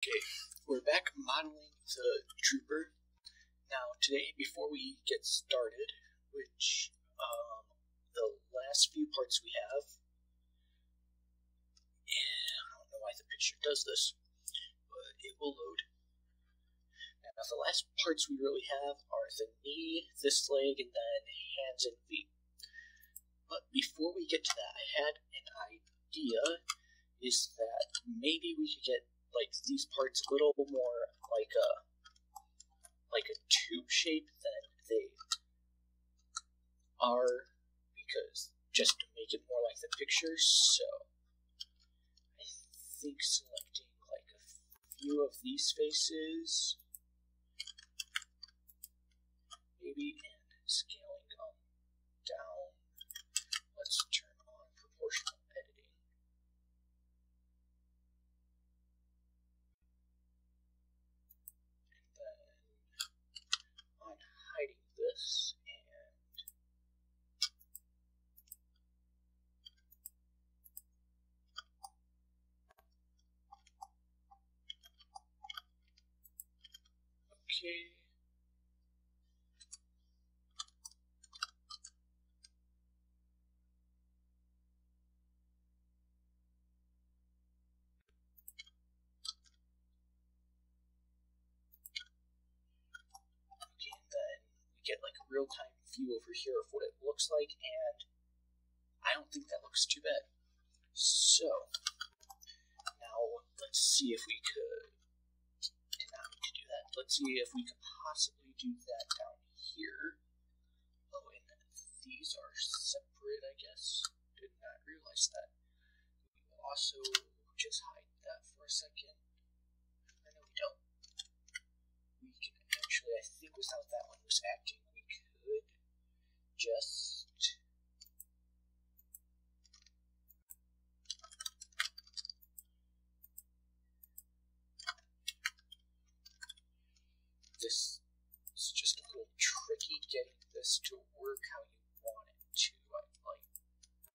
Okay, we're back modeling the Trooper. Now today, before we get started, which the last few parts we have, and I don't know why the picture does this, but it will load. Now the last parts we really have are the knee, this leg, and then hands and feet. But before we get to that, I had an idea, is that maybe we could get like these parts a little more like a tube shape than they are, because just to make it more like the picture. So I think selecting like a few of these faces, maybe, and scaling them down. Let's turn on proportional editing. Hiding this, and okay. Get like a real-time view over here of what it looks like, and I don't think that looks too bad. So now let's see if we could, did not need to do that. Let's see if we could possibly do that down here. Oh, and these are separate, I guess. Did not realize that. We will also just hide that for a second. I know we don't. We can actually, I think without that one was acting, we could just this is just a little tricky getting this to work how you want it to. I like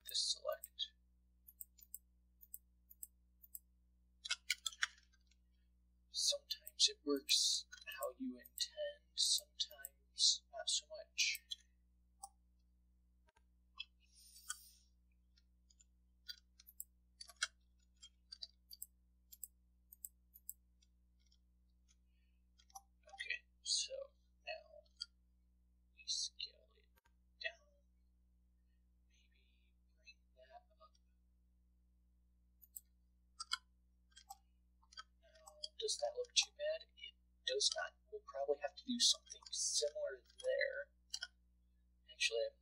this select. Sometimes it works how you intend, sometimes not so much. Okay, so now we scale it down, maybe bring that up. Now, does that look too bad? Does not. We'll probably have to do something similar there. Actually,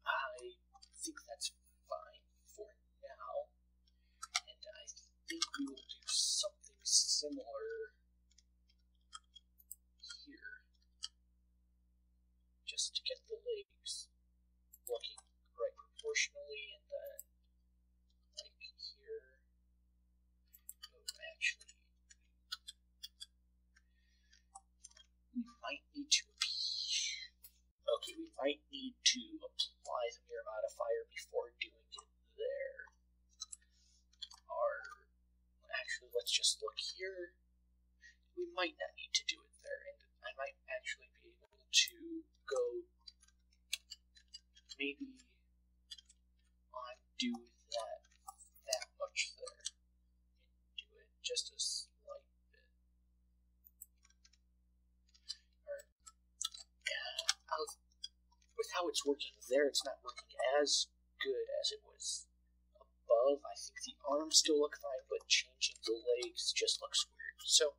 I think that's fine for now, and I think we will do something similar here, just to get the legs looking right proportionally, and then like here. Oh, actually, we might need to apply the mirror modifier before doing it there. Actually, let's just look here. We might not need to do it there, and I might actually be able to go maybe undo that much there and do it just a slight bit. With how it's working there, it's not working as good as it was above. I think the arms still look fine, but changing the legs just looks weird. So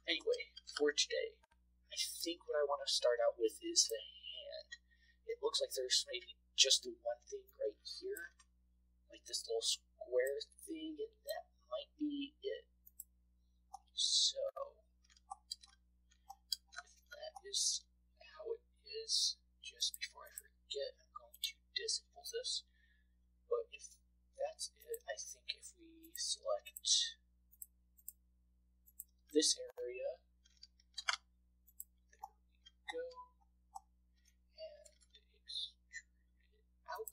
anyway, for today, I think what I want to start out with is the hand. It looks like there's maybe just the one thing right here, like this little square thing, and that might be it. So if that is how it is, just before I forget, I'm going to disable this. But if that's it, I think if we select this area, there we go, and extrude it out.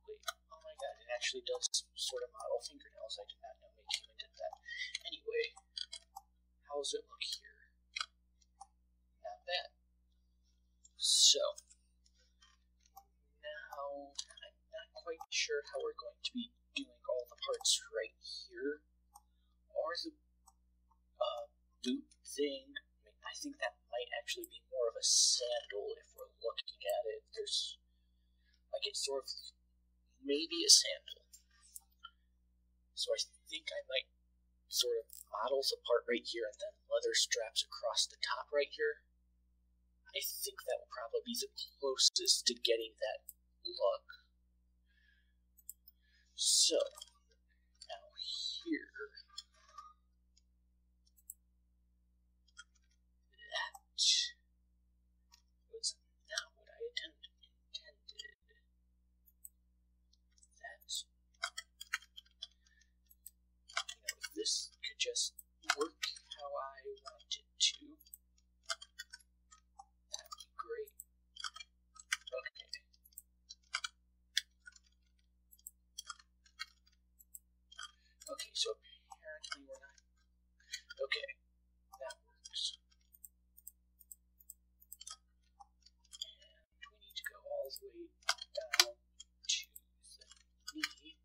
Wait, oh my god, it actually does let's sort of model fingernails. I did not know Make Human did that. Anyway, how does it look here? Not bad. So, now I'm not quite sure how we're going to be doing all the parts right here. Or the boot thing. I think that might actually be more of a sandal if we're looking at it. There's, like, it's sort of maybe a sandal. So I think I might sort of model the part right here and then leather straps across the top right here. I think that will probably be the closest to getting that look. So, now here, that was not what I intended. That, if this could just work how I want it to, that would be great. Okay. Okay, so apparently we're not. Okay, that works. And we need to go all the way down to the knee.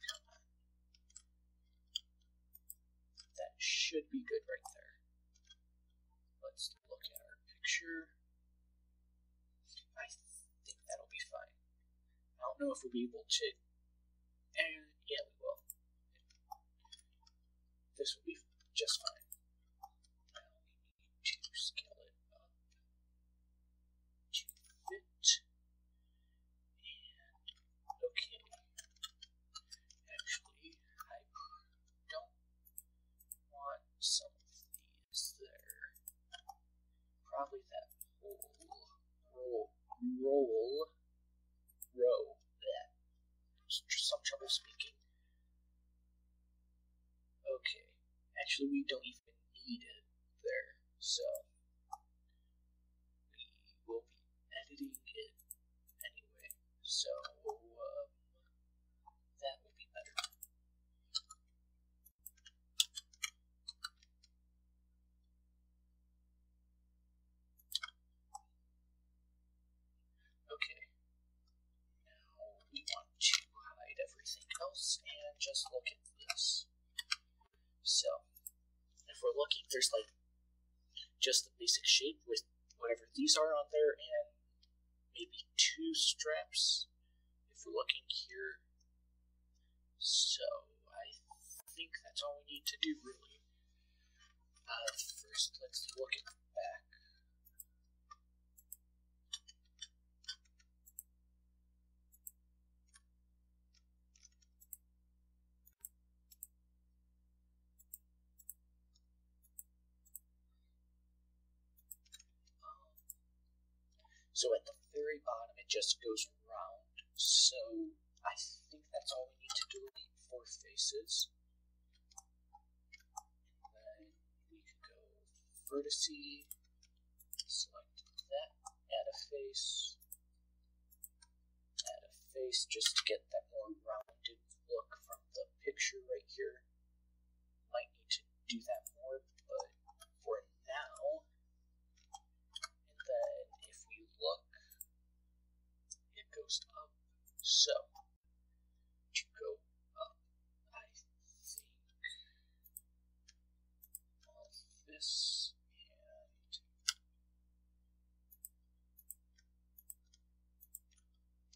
Come on. That should be good right there. Let's look at our picture. I think that'll be fine. I don't know if we'll be able to. And yeah, we will. This will be just fine. Now we need to scale it up to fit. And okay. Actually, I don't want some of these there. Probably that row. Some trouble speaking. Okay. Actually, we don't even need it there, so we will be editing it anyway. So that will be better. Okay. Now we want to hide everything else and just look at this. So, if we're looking, there's like just the basic shape with whatever these are on there and maybe 2 straps if we're looking here. So, I think that's all we need to do really. First, let's look at the back. So at the very bottom, it just goes around. So I think that's all we need to delete 4 faces. And then we could go vertice, select that, add a face, just to get that more rounded look from the picture right here. Might need to do that more, but for now. And then if we look, it goes up. So, to go up, I think all this and this, and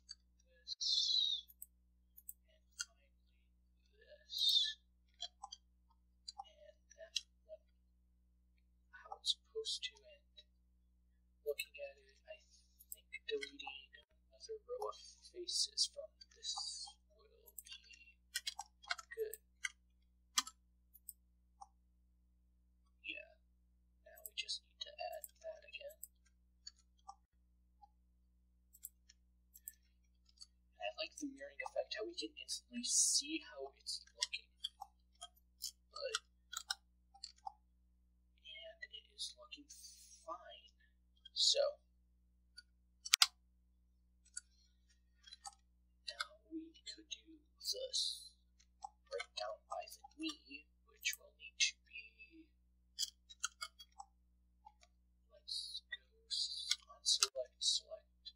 finally this, and that went how it's supposed to end. Looking at it, I think deleting another row of faces from this will be good. Yeah, now we just need to add that again. I like the mirroring effect, how we can instantly see how it's looking. And it is looking fine. So, right down by the knee, which will need to be, let's go on select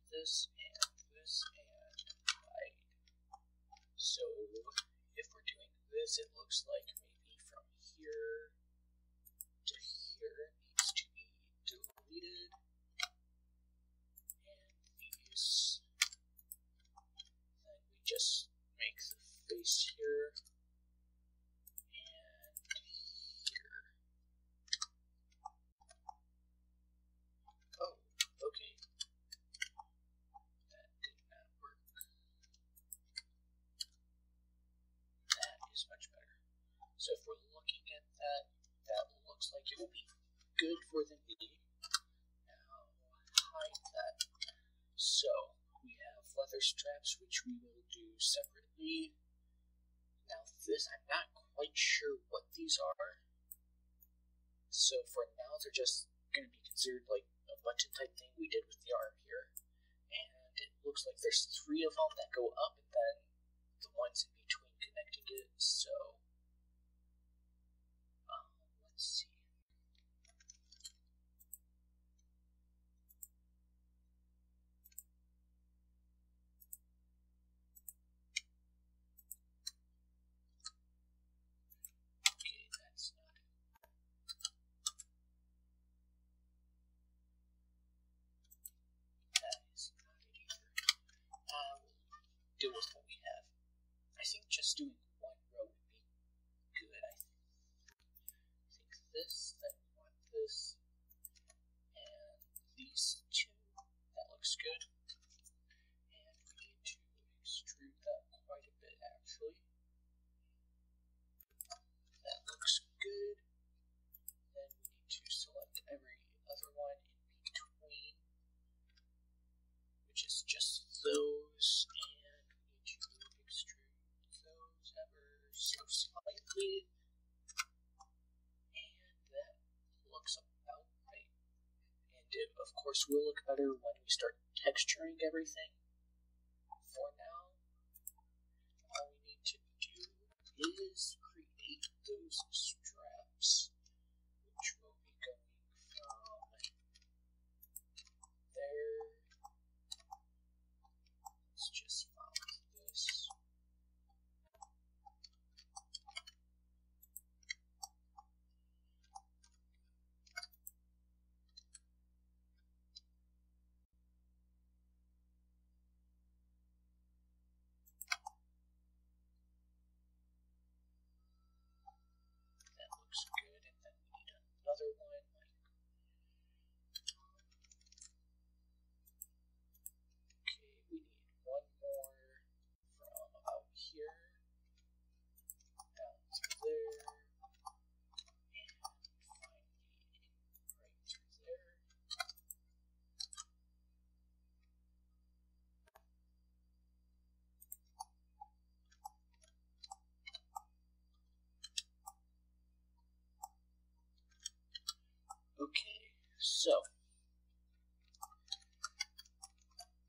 this and hide. So if we're doing this, it looks like maybe from here to here needs to be deleted, and these, then we just make the face here and here. Oh, okay. That did not work. That is much better. So if we're looking at that, that looks like it will be good for the knee. Now hide that. So we have leather straps, which we will do separately. Now this, I'm not quite sure what these are. So for now, they're just going to be considered like a button type thing we did with the arm here. And it looks like there's 3 of them that go up, and then the ones in between connecting it. So let's see. Okay, that's not it. That is not it either. We'll deal with what we have. I think just doing one row would be good. I think this, then we want this, and these 2. That looks good. And we need to extrude that quite a bit, actually. That looks good. Then we need to select every other one in between, which is just those, and we need to extrude those ever so slightly. And that looks about right. And it, of course, will look better when we start texturing everything. For now, all we need to do is create those straps, which will be going from there. Let's just mount this. That looks good, and then we need another one. Okay, we need one more from about here down to there, and finally right to there. Okay, so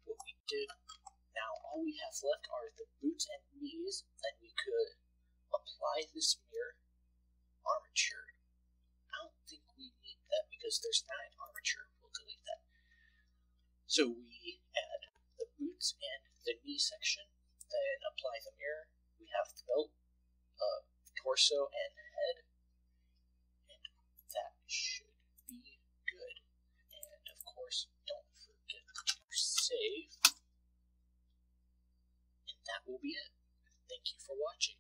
what we did, now all we have left are the boots and knees. Then we could apply this mirror armature. I don't think we need that because there's not an armature. We'll delete that. So we add the boots and the knee section, then apply the mirror. We have the belt, torso, and head, and that should be good. And of course, don't forget to save, and that will be it. Thank you for watching.